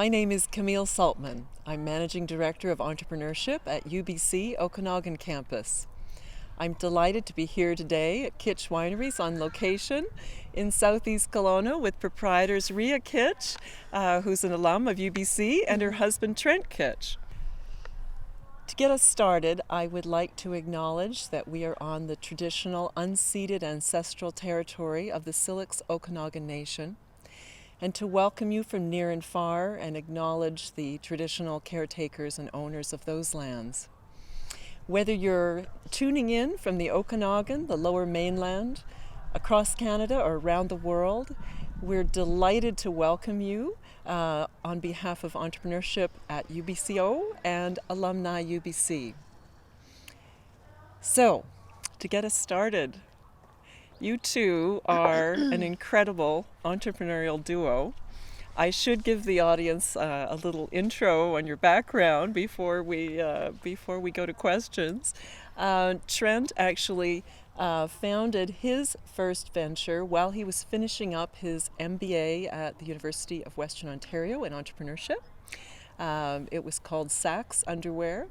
My name is Camille Saltman. I'm Managing Director of Entrepreneurship at UBC Okanagan campus. I'm delighted to be here today at Kitsch Wineries on location in Southeast Kelowna with proprietors Ria Kitsch, who's an alum of UBC, and her husband Trent Kitsch. To get us started, I would like to acknowledge that we are on the traditional unceded ancestral territory of the Syilx Okanagan Nation, and to welcome you from near and far and acknowledge the traditional caretakers and owners of those lands. Whether you're tuning in from the Okanagan, the Lower Mainland, across Canada or around the world, we're delighted to welcome you on behalf of entrepreneurship at UBCO and Alumni UBC. So, to get us started, you two are an incredible entrepreneurial duo. I should give the audience a little intro on your background before we go to questions. Trent actually founded his first venture while he was finishing up his MBA at the University of Western Ontario in entrepreneurship. It was called Saks Underwear.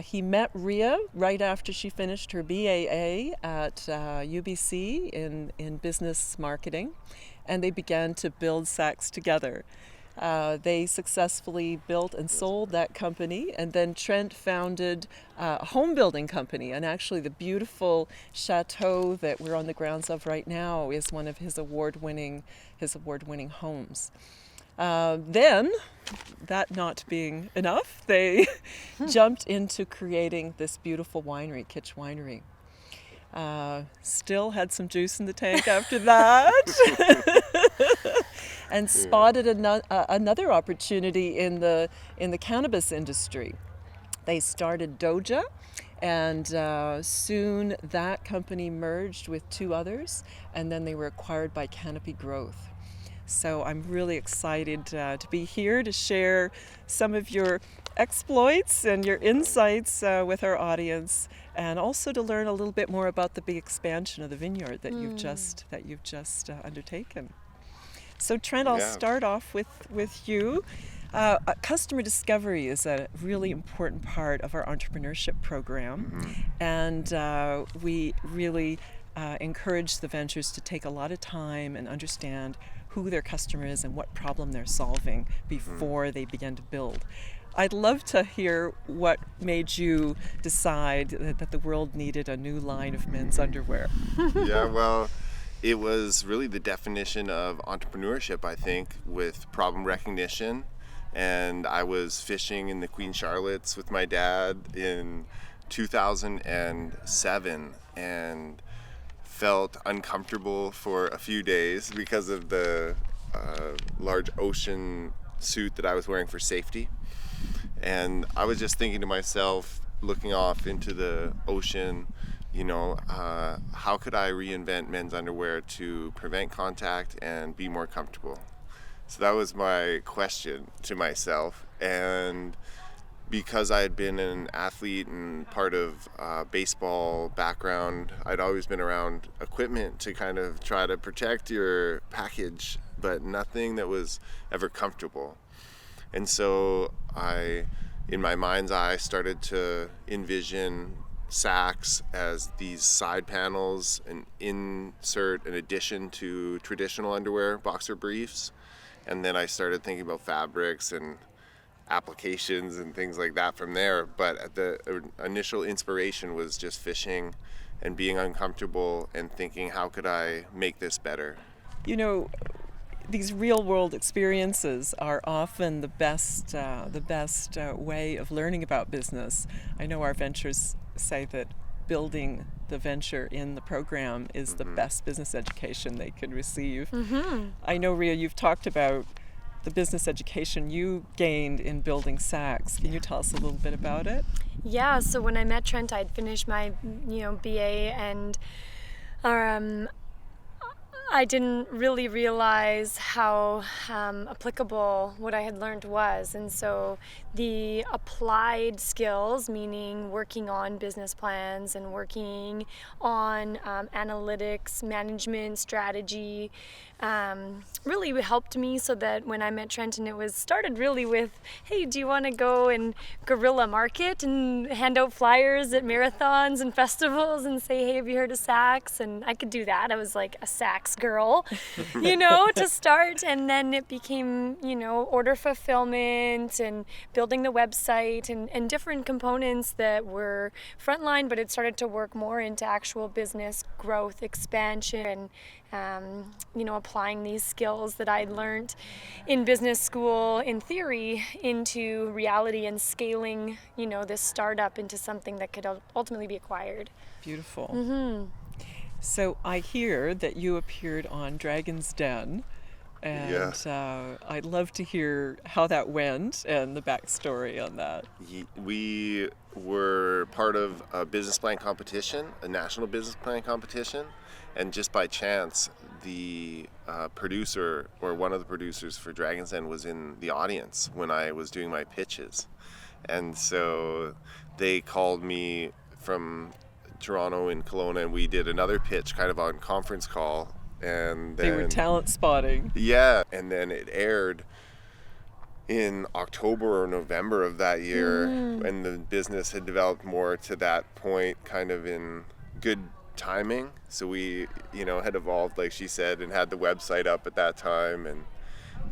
He met Ria right after she finished her BAA at UBC in business marketing, and they began to build Saks together. They successfully built and sold that company, and then Trent founded a home building company, and actually the beautiful chateau that we're on the grounds of right now is one of his award-winning homes. Then, that not being enough, they jumped into creating this beautiful winery, Kitsch Winery. Still had some juice in the tank after that, and spotted another opportunity in the cannabis industry. They started Doja, and soon that company merged with two others, and then they were acquired by Canopy Growth. So I'm really excited to be here to share some of your exploits and your insights with our audience, and also to learn a little bit more about the big expansion of the vineyard that you've just undertaken. So Trent, I'll start off with you. Customer discovery is a really important part of our entrepreneurship program, and we really encourage the ventures to take a lot of time and understand who their customer is and what problem they're solving before they begin to build. I'd love to hear what made you decide that the world needed a new line of men's underwear. Yeah, well, it was really the definition of entrepreneurship, I think, with problem recognition. And I was fishing in the Queen Charlottes with my dad in 2007 and felt uncomfortable for a few days because of the large ocean suit that I was wearing for safety. And I was just thinking to myself, looking off into the ocean, how could I reinvent men's underwear to prevent contact and be more comfortable? So that was my question to myself. And because I had been an athlete and part of baseball background, I'd always been around equipment to kind of try to protect your package, but nothing that was ever comfortable. And so in my mind's eye, started to envision Saks as these side panels, an addition to traditional underwear, boxer briefs. And then I started thinking about fabrics and applications and things like that from there. But the initial inspiration was just fishing and being uncomfortable and thinking, how could I make this better? These real world experiences are often the best way of learning about business. I know our ventures say that building the venture in the program is the best business education they could receive. I know, Ria, you've talked about the business education you gained in building Saks. Can you tell us a little bit about it? Yeah, so when I met Trent, I'd finished my BA, and I didn't really realize how applicable what I had learned was. And so the applied skills, meaning working on business plans and working on analytics, management, strategy, really helped me so that when I met Trenton, it was started really with, hey, do you want to go and guerrilla market and hand out flyers at marathons and festivals and say, hey, have you heard of Sax? And I could do that. I was like a Sax girl, to start. And then it became, order fulfillment and building the website and different components that were frontline, but it started to work more into actual business growth, expansion, and applying these skills that I'd learned in business school in theory into reality and scaling, this startup into something that could ultimately be acquired. Beautiful. Mm-hmm. So I hear that you appeared on Dragon's Den, and I'd love to hear how that went and the backstory on that. We were part of a business plan competition, a national business plan competition, and just by chance, the producer or one of the producers for Dragon's Den was in the audience when I was doing my pitches. And so they called me from Toronto and Kelowna, and we did another pitch kind of on conference call. And then, they were talent spotting. Yeah, and then it aired in October or November of that year, and the business had developed more to that point, kind of in good timing. So we, had evolved, like she said, and had the website up at that time, and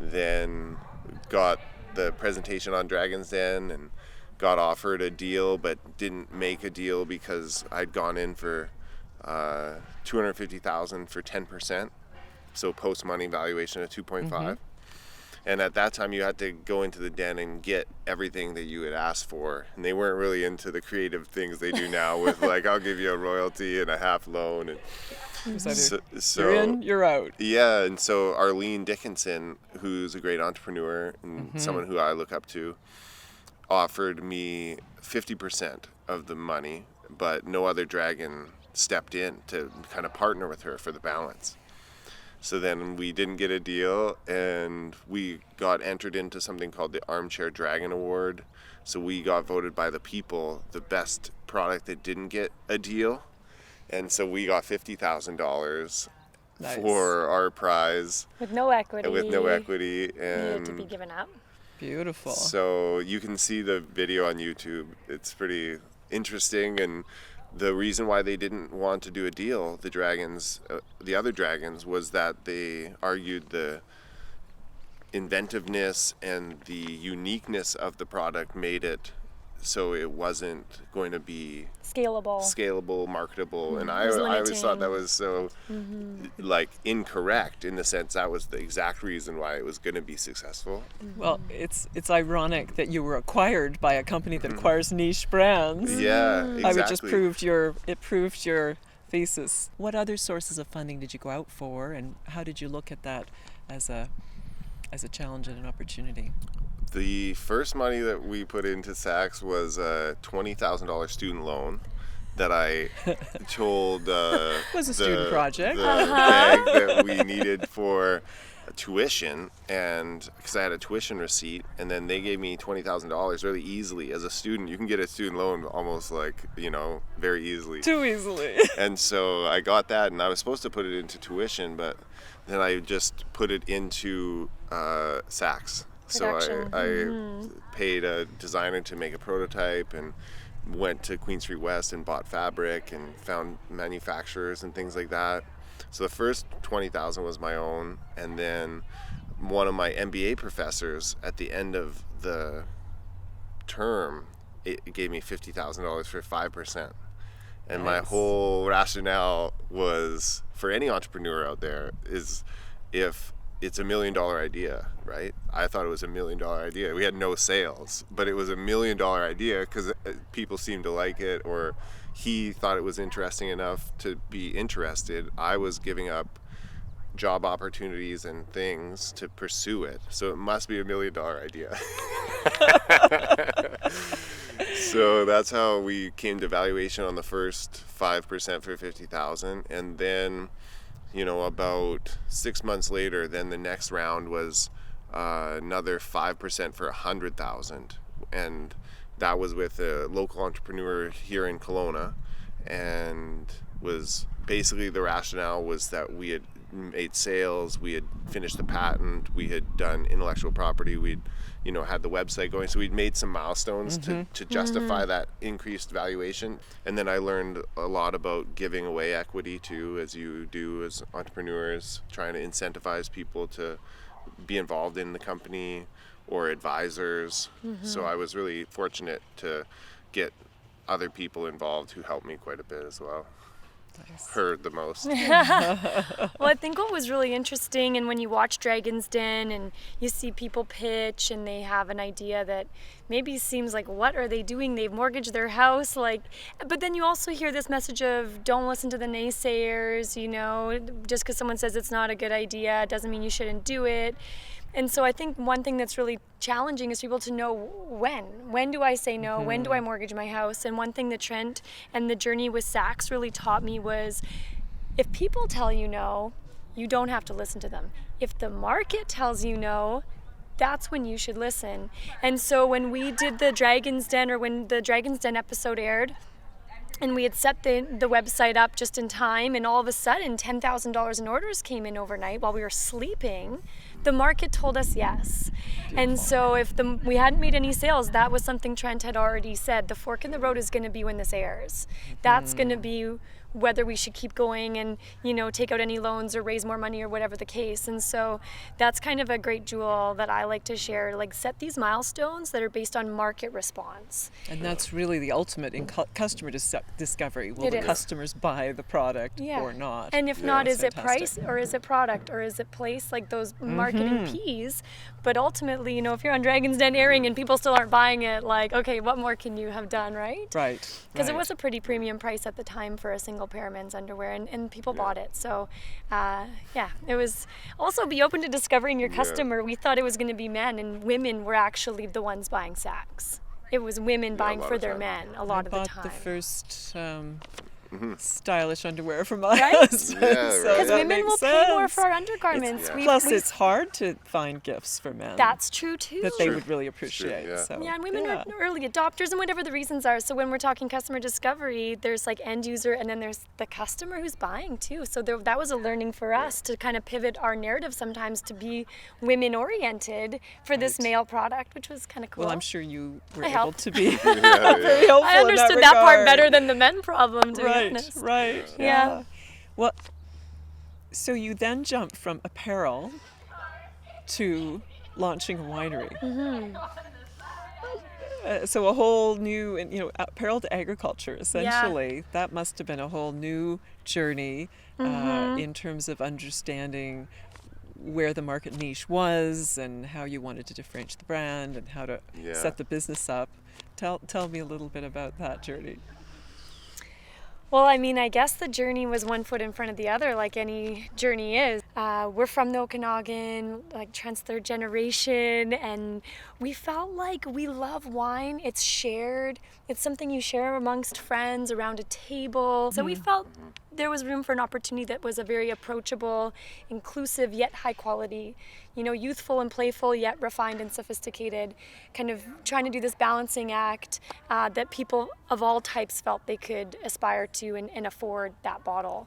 then got the presentation on Dragon's Den and got offered a deal, but didn't make a deal because I'd gone in for $250,000 for 10%, so post money valuation of 2.5. And at that time, you had to go into the den and get everything that you had asked for. And they weren't really into the creative things they do now with, like, I'll give you a royalty and a half loan. And So you're in, you're out. Yeah, and so Arlene Dickinson, who's a great entrepreneur and someone who I look up to, offered me 50% of the money, but no other dragon stepped in to kind of partner with her for the balance. So then we didn't get a deal, and we got entered into something called the Armchair Dragon Award. So we got voted by the people the best product that didn't get a deal. And so we got $50,000 for our prize. With no equity. And needed to be given up. Beautiful. So you can see the video on YouTube. It's pretty interesting, and the reason why they didn't want to do a deal, the other dragons, was that they argued the inventiveness and the uniqueness of the product made it so it wasn't going to be scalable, marketable. And I always thought that was so incorrect, in the sense that was the exact reason why it was going to be successful. Well, it's ironic that you were acquired by a company that acquires niche brands. Yeah, exactly. I would just proved your thesis. What other sources of funding did you go out for, and how did you look at that as a challenge and an opportunity? The first money that we put into Sax was a $20,000 student loan that I told was a student project. The bank that we needed for tuition, and because I had a tuition receipt, and then they gave me $20,000 really easily. As a student, you can get a student loan almost very easily. Too easily. And so I got that, and I was supposed to put it into tuition, but then I just put it into Sax. So I paid a designer to make a prototype, and went to Queen Street West and bought fabric and found manufacturers and things like that. So the first $20,000 was my own, and then one of my MBA professors at the end of the term, it gave me $50,000 for 5%. And my whole rationale was, for any entrepreneur out there, is if it's $1 million idea, right? I thought it was $1 million idea. We had no sales, but it was $1 million idea because people seemed to like it, or he thought it was interesting enough to be interested. I was giving up job opportunities and things to pursue it, so it must be $1 million idea. So that's how we came to valuation on the first 5% for $50,000, and then about 6 months later, then the next round was another 5% for $100,000, and that was with a local entrepreneur here in Kelowna, and was basically the rationale was that we had made sales, we had finished the patent, we had done intellectual property, we'd had the website going, so we'd made some milestones to justify that increased valuation. And then I learned a lot about giving away equity too, as you do as entrepreneurs, trying to incentivize people to be involved in the company or advisors. So I was really fortunate to get other people involved who helped me quite a bit as well. Nice. Heard the most. Well, I think what was really interesting, and when you watch Dragon's Den and you see people pitch and they have an idea that maybe seems like, what are they doing? They've mortgaged their house, but then you also hear this message of don't listen to the naysayers, just because someone says it's not a good idea doesn't mean you shouldn't do it. And so I think one thing that's really challenging is people to know when do I say no, when do I mortgage my house? And one thing that Trent and the journey with Saks really taught me was, if people tell you no, you don't have to listen to them. If the market tells you no, that's when you should listen. And so when we did the Dragon's Den, or when the Dragon's Den episode aired, and we had set the website up just in time, and all of a sudden $10,000 in orders came in overnight while we were sleeping, the market told us yes. And so if we hadn't made any sales, that was something Trent had already said. The fork in the road is going to be when this airs. That's going to be whether we should keep going and take out any loans or raise more money or whatever the case. And so that's kind of a great jewel that I like to share, set these milestones that are based on market response. And that's really the ultimate in customer discovery. Will the customers buy the product or not? And if not, is it price or is it product or is it place, those marketing P's? But ultimately, if you're on Dragon's Den airing and people still aren't buying it, okay, what more can you have done, right? Right. Because it was a pretty premium price at the time for a single pair of men's underwear, and people bought it. So, it was also be open to discovering your customer. We thought it was going to be men, and women were actually the ones buying Saks. It was women buying for their men a lot of the time. I bought the first stylish underwear for my Right? husband. Because women will pay more for our undergarments. Plus, it's hard to find gifts for men. That's true too. That they would really appreciate. And women are early adopters and whatever the reasons are. So when we're talking customer discovery, there's end user, and then there's the customer who's buying too. So that was a learning for us to kind of pivot our narrative sometimes to be women oriented for this male product, which was kind of cool. Well, I'm sure you were able helped. to be very helpful. I understood that part better than the men problem, to be honest. Right. Yeah. Well, so you then jump from apparel to launching a winery. So a whole new, apparel to agriculture, essentially. Yeah. That must have been a whole new journey in terms of understanding where the market niche was and how you wanted to differentiate the brand and how to set the business up. Tell me a little bit about that journey. Well, I guess the journey was one foot in front of the other, like any journey is. We're from the Okanagan, Trent's third generation, and we felt like we love wine. It's shared. It's something you share amongst friends around a table. So we felt there was room for an opportunity that was a very approachable, inclusive, yet high quality, youthful and playful, yet refined and sophisticated, kind of trying to do this balancing act that people of all types felt they could aspire to and afford that bottle.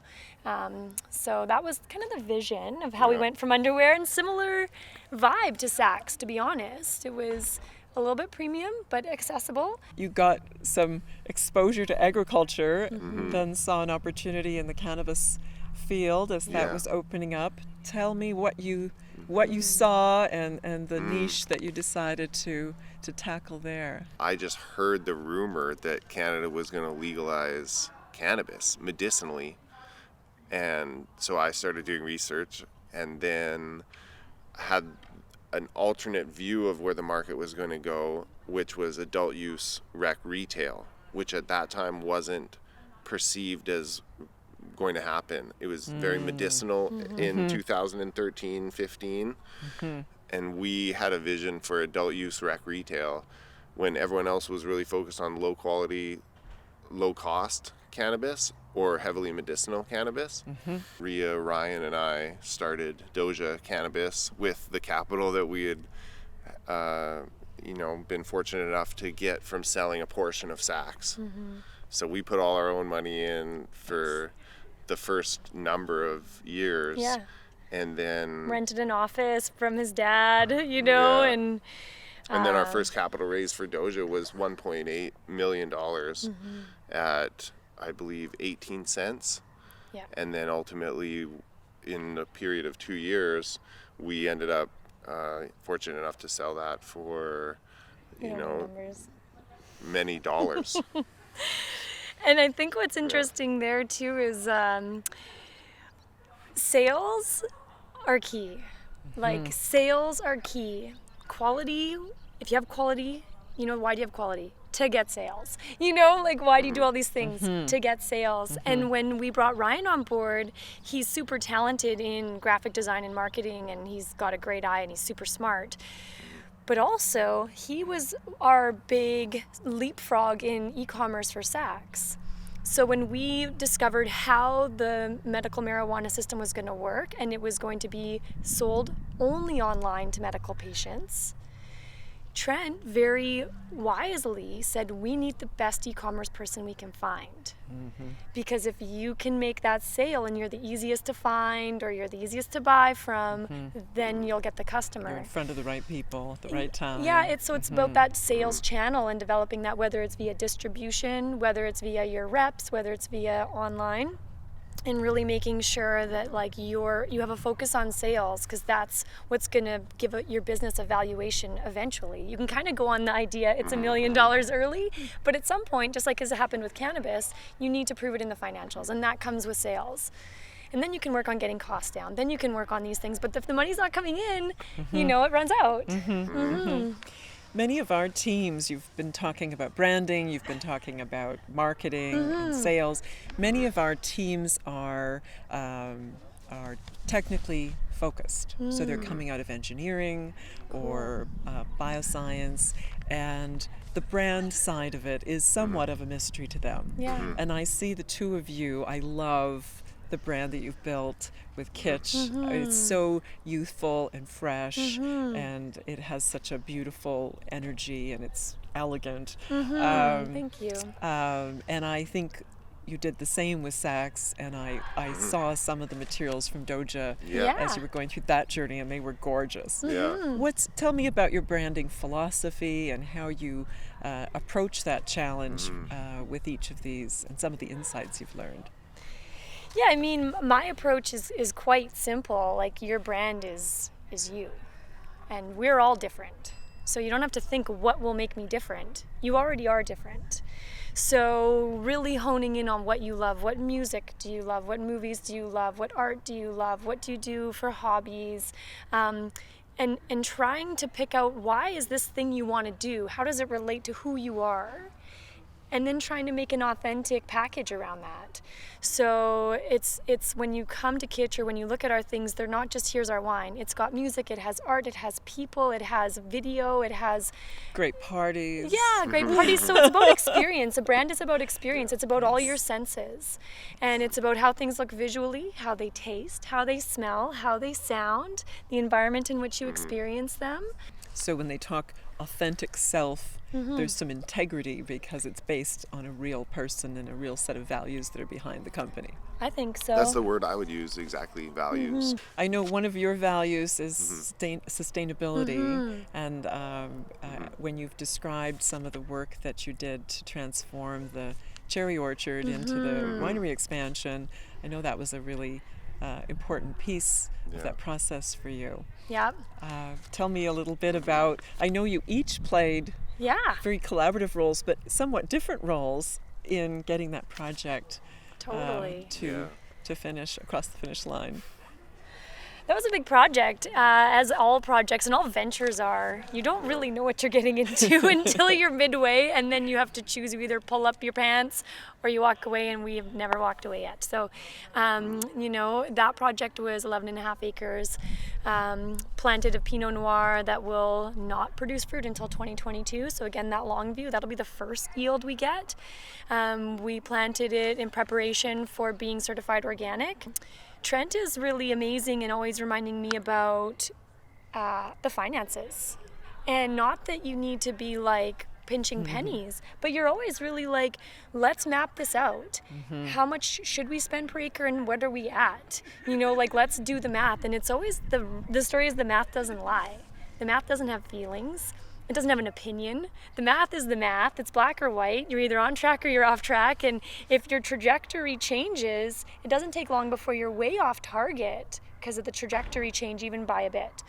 So that was kind of the vision of how we went from underwear, and similar vibe to Saks, to be honest. It was a little bit premium, but accessible. You got some exposure to agriculture, then saw an opportunity in the cannabis field as that was opening up. Tell me what you saw and the niche that you decided to tackle there. I just heard the rumor that Canada was going to legalize cannabis medicinally, and so I started doing research, and then had an alternate view of where the market was going to go, which was adult use rec retail, which at that time wasn't perceived as going to happen. It was very medicinal in 2013, 15. And we had a vision for adult use rec retail when everyone else was really focused on low quality, low cost cannabis or heavily medicinal cannabis. Ria, Ryan, and I started Doja Cannabis with the capital that we had been fortunate enough to get from selling a portion of Saks. So we put all our own money in for the first number of years. Yeah. And then Rented an office from his dad, you know, Yeah. and then our first capital raise for Doja was $1.8 million at, I believe, 18 cents. yeah. And then ultimately, in a period of 2 years, we ended up fortunate enough to sell that for, You you don't know know, numbers. many dollars. And I think what's interesting there too is sales are key. Like sales are key. Quality, if you have quality, you know, why do you have quality? To get sales. You know, like why do you do all these things? To get sales. And when we brought Ryan on board, he's super talented in graphic design and marketing, and he's got a great eye and he's super smart. But also, he was our big leapfrog in e-commerce for Saks. So when we discovered how the medical marijuana system was going to work, and it was going to be sold only online to medical patients, Trent very wisely said, we need the best e-commerce person we can find. Because if you can make that sale and you're the easiest to find or you're the easiest to buy from, then you'll get the customer. You're in front of the right people at the right time. Yeah, it's about that sales channel and developing that, whether it's via distribution, whether it's via your reps, whether it's via online, and really making sure that like you have a focus on sales, because that's what's going to give your business a valuation eventually. You can kind of go on the idea it's $1 million early, but at some point, just like as it happened with cannabis, you need to prove it in the financials, and that comes with sales. And then you can work on getting costs down. Then you can work on these things. But if the money's not coming in, you know, it runs out. Many of our teams, you've been talking about branding, you've been talking about marketing and sales. Many of our teams are technically focused. So they're coming out of engineering or bioscience, and the brand side of it is somewhat of a mystery to them. Yeah. And I see the two of you, I love the brand that you've built with Kitsch. It's so youthful and fresh, and it has such a beautiful energy, and it's elegant. Thank you. And I think you did the same with Saks, and I saw some of the materials from Doja Yeah. as you were going through that journey, and they were gorgeous. Yeah. Tell me about your branding philosophy and how you approach that challenge with each of these, and some of the insights you've learned. Yeah, I mean, my approach is quite simple. Like, your brand is you, and we're all different. So you don't have to think what will make me different. You already are different. So really honing in on what you love. What music do you love? What movies do you love? What art do you love? What do you do for hobbies? And trying to pick out, why is this thing you want to do? How does it relate to who you are? And then trying to make an authentic package around that. So it's when you come to Kitsch, or when you look at our things, they're not just here's our wine. It's got music, it has art, it has people, it has video, it has great parties. Yeah, great parties. So it's about experience. A brand is about experience. It's about all your senses. And it's about how things look visually, how they taste, how they smell, how they sound, the environment in which you experience them. So when they talk authentic self, there's some integrity because it's based on a real person and a real set of values that are behind the company. I think so. That's the word I would use, exactly, values. I know one of your values is sustainability, and when you've described some of the work that you did to transform the cherry orchard into the winery expansion, I know that was a really important piece of that process for you. Yeah. Tell me a little bit about, I know you each played very collaborative roles, but somewhat different roles in getting that project Totally. to finish, across the finish line. That was a big project, as all projects and all ventures are. You don't really know what you're getting into until you're midway, and then you have to choose. You either pull up your pants or you walk away, and we have never walked away yet. So, that project was 11.5 acres, planted of Pinot Noir that will not produce fruit until 2022. So again, that long view, that'll be the first yield we get. We planted it in preparation for being certified organic. Trent is really amazing and always reminding me about the finances. And not that you need to be like pinching pennies, but you're always really like, let's map this out. How much should we spend per acre and what are we at? You know, like, let's do the math. And it's always the story is the math doesn't lie. The math doesn't have feelings. It doesn't have an opinion. The math is the math. It's black or white. You're either on track or you're off track. And if your trajectory changes, it doesn't take long before you're way off target because of the trajectory change, even by a bit.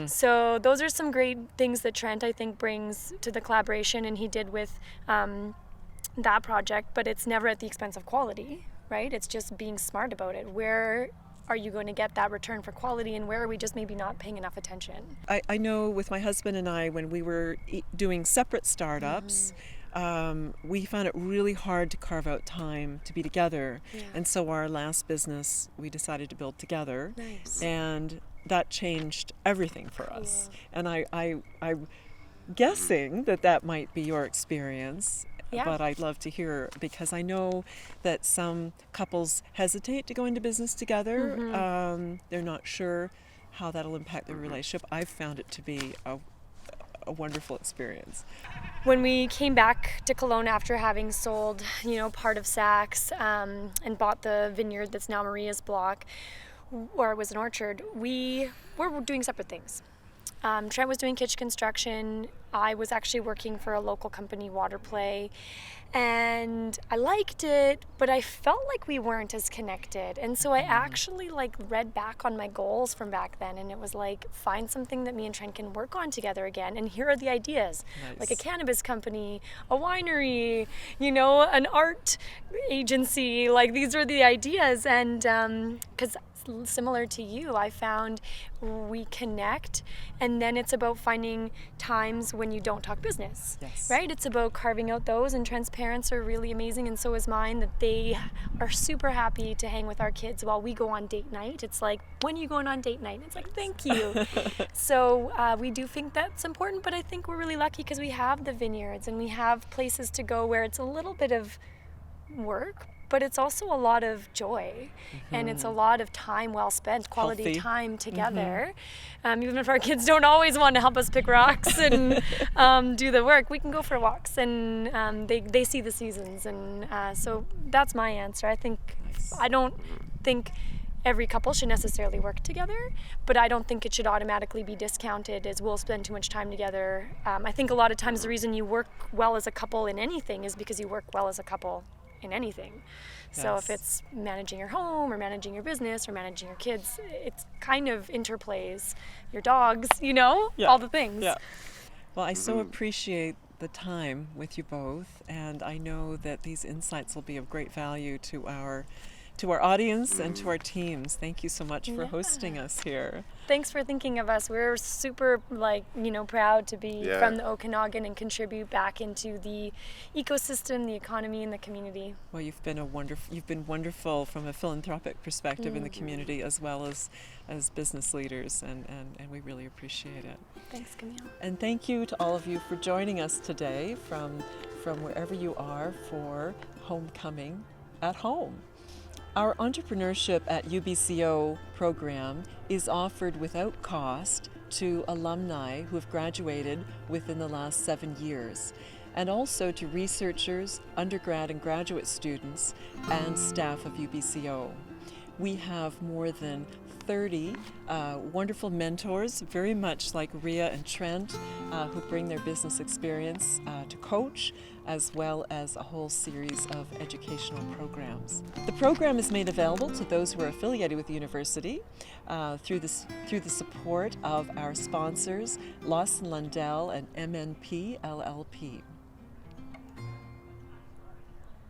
So those are some great things that Trent, I think, brings to the collaboration, and he did with that project, but it's never at the expense of quality, right? It's just being smart about it. Where are you going to get that return for quality, and where are we just maybe not paying enough attention? I know with my husband and I, when we were doing separate startups, we found it really hard to carve out time to be together. And so our last business, we decided to build together. Nice. And that changed everything for us. And I'm guessing that might be your experience. Yeah. But I'd love to hear, because I know that some couples hesitate to go into business together. They're not sure how that'll impact their relationship. I've found it to be a wonderful experience. When we came back to Kelowna after having sold, part of Saks and bought the vineyard that's now Maria's block, or it was an orchard, we were doing separate things. Trent was doing Kitsch construction. I was actually working for a local company, Waterplay, and I liked it, but I felt like we weren't as connected. And so I actually read back on my goals from back then, and it was like, find something that me and Trent can work on together again. And here are the ideas, like a cannabis company, a winery, an art agency. Like, these are the ideas. And because similar to you, I found we connect, and then it's about finding times when you don't talk business, right? It's about carving out those, and Trent's parents are really amazing, and so is mine, that they are super happy to hang with our kids while we go on date night. It's like, when are you going on date night? And it's like, thank you. So we do think that's important, but I think we're really lucky because we have the vineyards and we have places to go where it's a little bit of work, but it's also a lot of joy, and it's a lot of time well spent, quality Healthy. time together. Even if our kids don't always want to help us pick rocks and do the work, we can go for walks, and they see the seasons. And so that's my answer. I don't think every couple should necessarily work together, but I don't think it should automatically be discounted as we'll spend too much time together. I think a lot of times the reason you work well as a couple in anything is because you work well as a couple in anything. So if it's managing your home or managing your business or managing your kids, it's kind of interplays, your dogs, all the things. Well, I so appreciate the time with you both, and I know that these insights will be of great value to our audience and to our teams. Thank you so much for hosting us here. Thanks for thinking of us. We're super proud to be from the Okanagan and contribute back into the ecosystem, the economy, and the community. Well, you've been wonderful from a philanthropic perspective in the community, as well as business leaders, and we really appreciate it. Thanks, Camille. And thank you to all of you for joining us today from wherever you are for Homecoming at Home. Our Entrepreneurship at UBCO program is offered without cost to alumni who have graduated within the last 7 years, and also to researchers, undergrad and graduate students, and staff of UBCO. We have more than 30 wonderful mentors, very much like Ria and Trent, who bring their business experience to coach, as well as a whole series of educational programs. The program is made available to those who are affiliated with the university through the support of our sponsors, Lawson Lundell and MNP LLP.